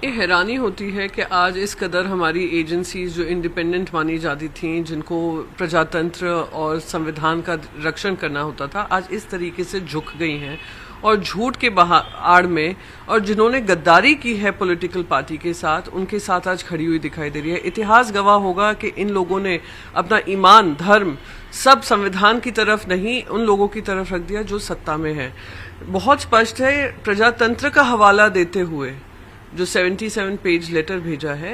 ये हैरानी होती है कि आज इस कदर हमारी एजेंसीज जो इंडिपेंडेंट मानी जाती थीं, जिनको प्रजातंत्र और संविधान का रक्षण करना होता था, आज इस तरीके से झुक गई हैं और झूठ के आड़ में, और जिन्होंने गद्दारी की है पॉलिटिकल पार्टी के साथ, उनके साथ आज खड़ी हुई दिखाई दे रही है। इतिहास गवाह होगा कि इन लोगों ने अपना ईमान, धर्म सब संविधान की तरफ नहीं, उन लोगों की तरफ रख दिया जो सत्ता में है। बहुत स्पष्ट है, प्रजातंत्र का हवाला देते हुए जो 77 पेज लेटर भेजा है,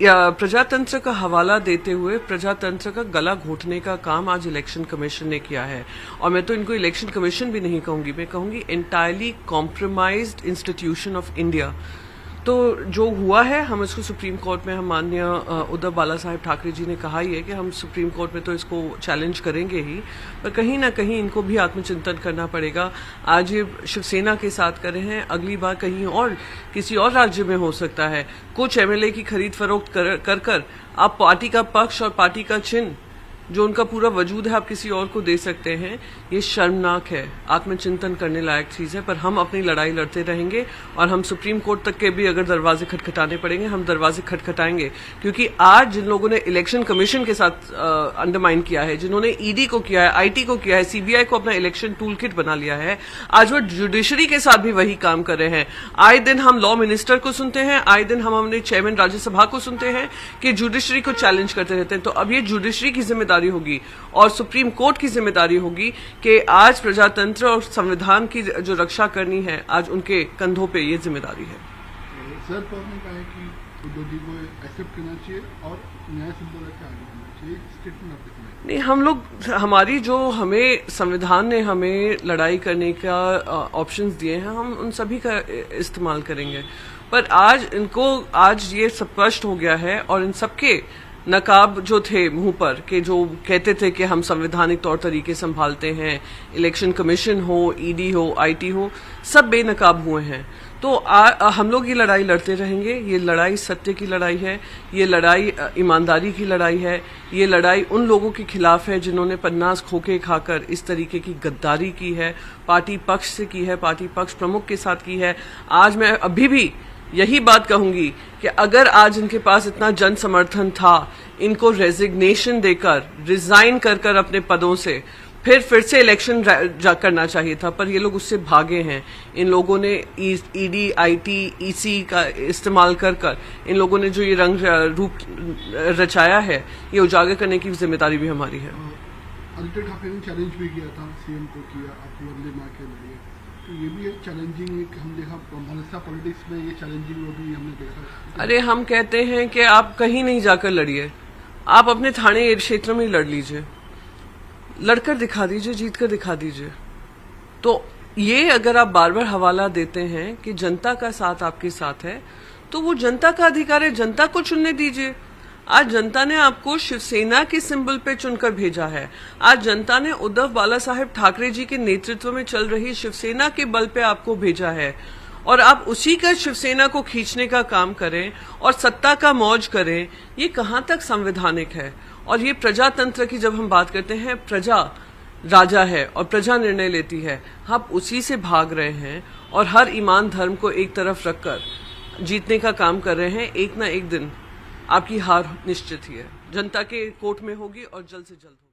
या प्रजातंत्र का हवाला देते हुए प्रजातंत्र का गला घोटने का काम आज इलेक्शन कमीशन ने किया है। और मैं तो इनको इलेक्शन कमीशन भी नहीं कहूंगी, मैं कहूंगी entirely compromised institution of India. तो जो हुआ है, हम इसको सुप्रीम कोर्ट में, हम माननीय उद्धव बाला साहेब ठाकरे जी ने कहा ही है कि हम सुप्रीम कोर्ट में तो इसको चैलेंज करेंगे ही, पर कहीं ना कहीं इनको भी आत्मचिंतन करना पड़ेगा। आज ये शिवसेना के साथ कर रहे हैं, अगली बार कहीं और किसी और राज्य में हो सकता है। कुछ एमएलए की खरीद फरोख्त कर आप पार्टी का पक्ष और पार्टी का चिन्ह, जो उनका पूरा वजूद है, आप किसी और को दे सकते हैं। ये शर्मनाक है, आत्मचिंतन करने लायक चीज है। पर हम अपनी लड़ाई लड़ते रहेंगे और हम सुप्रीम कोर्ट तक के भी अगर दरवाजे खटखटाने पड़ेंगे, हम दरवाजे खटखटाएंगे। क्योंकि आज जिन लोगों ने इलेक्शन कमीशन के साथ अंडरमाइन किया है, जिन्होंने ईडी को किया है, आईटी को किया है, सीबीआई को अपना इलेक्शन टूल किट बना लिया है, आज वो जुडिशरी के साथ भी वही काम कर रहे हैं। आए दिन हम लॉ मिनिस्टर को सुनते हैं, आए दिन हम अपने चेयरमैन राज्यसभा को सुनते हैं कि जुडिशरी को चैलेंज करते रहते हैं। तो अब ये जुडिशरी की जिम्मेदारी होगी और सुप्रीम कोर्ट की जिम्मेदारी होगी कि आज प्रजातंत्र और संविधान की जो रक्षा करनी है, आज उनके कंधों पे ये जिम्मेदारी है। सर पवार ने कहा है कि उद्धव जी को एक्सेप्ट करना चाहिए और न्याय सिंबल के आगे बढ़ना चाहिए, स्टेटमेंट आप देखें। नहीं, हम लोग, हमारी जो हमें संविधान ने हमें लड़ाई करने का ऑप्शंस दिए हैं, हम उन सभी का इस्तेमाल करेंगे। पर आज इनको, आज ये स्पष्ट हो गया है और इन सबके नकाब जो थे मुंह पर, के जो कहते थे कि हम संवैधानिक तौर तरीके संभालते हैं, इलेक्शन कमीशन हो, ईडी हो, आईटी हो, सब बेनकाब हुए हैं। तो हम लोग ये लड़ाई लड़ते रहेंगे। ये लड़ाई सत्य की लड़ाई है, ये लड़ाई ईमानदारी की लड़ाई है, ये लड़ाई उन लोगों के खिलाफ है जिन्होंने पन्नास खोखे खाकर इस तरीके की गद्दारी की है, पार्टी पक्ष से की है, पार्टी पक्ष प्रमुख के साथ की है। आज मैं अभी भी यही बात कहूंगी कि अगर आज इनके पास इतना जन समर्थन था, इनको रेजिग्नेशन देकर, रिजाइन कर अपने पदों से फिर से इलेक्शन करना चाहिए था। पर ये लोग उससे भागे हैं। इन लोगों ने ईडी, आईटी, ईसी का इस्तेमाल कर इन लोगों ने जो ये रंग रूप रचाया है, ये उजागर करने की जिम्मेदारी भी हमारी है। आदित्य ठाकरे ने चैलेंज भी किया था, सीएम को किया, आप वंदे मां के लिए, तो ये भी एक चैलेंजिंग, हम देखा भाजपा पॉलिटिक्स में ये चैलेंजिंग वो भी हमने देखा। अरे हम कहते हैं कि आप कहीं नहीं जाकर लड़िए, आप अपने थाने क्षेत्र में ही लड़ लीजिए, लड़कर दिखा दीजिए, जीत कर दिखा दीजिए। तो ये अगर आप बार बार हवाला देते हैं कि जनता का साथ आपके साथ है, तो वो जनता का अधिकार है, जनता को चुनने दीजिए। आज जनता ने आपको शिवसेना के सिंबल पे चुनकर भेजा है। आज जनता ने उद्धव बाला साहेब ठाकरे जी के नेतृत्व में चल रही शिवसेना के बल पे आपको भेजा है, और आप उसी का शिवसेना को खींचने का काम करें और सत्ता का मौज करें। ये कहां तक संवैधानिक है? और ये प्रजातंत्र की जब हम बात करते हैं, प्रजा राजा है और प्रजा निर्णय लेती है, आप उसी से भाग रहे हैं और हर ईमान धर्म को एक तरफ रखकर जीतने का काम कर रहे हैं। एक ना एक दिन आपकी हार निश्चित ही है, जनता के कोर्ट में होगी और जल्द से जल्द होगी।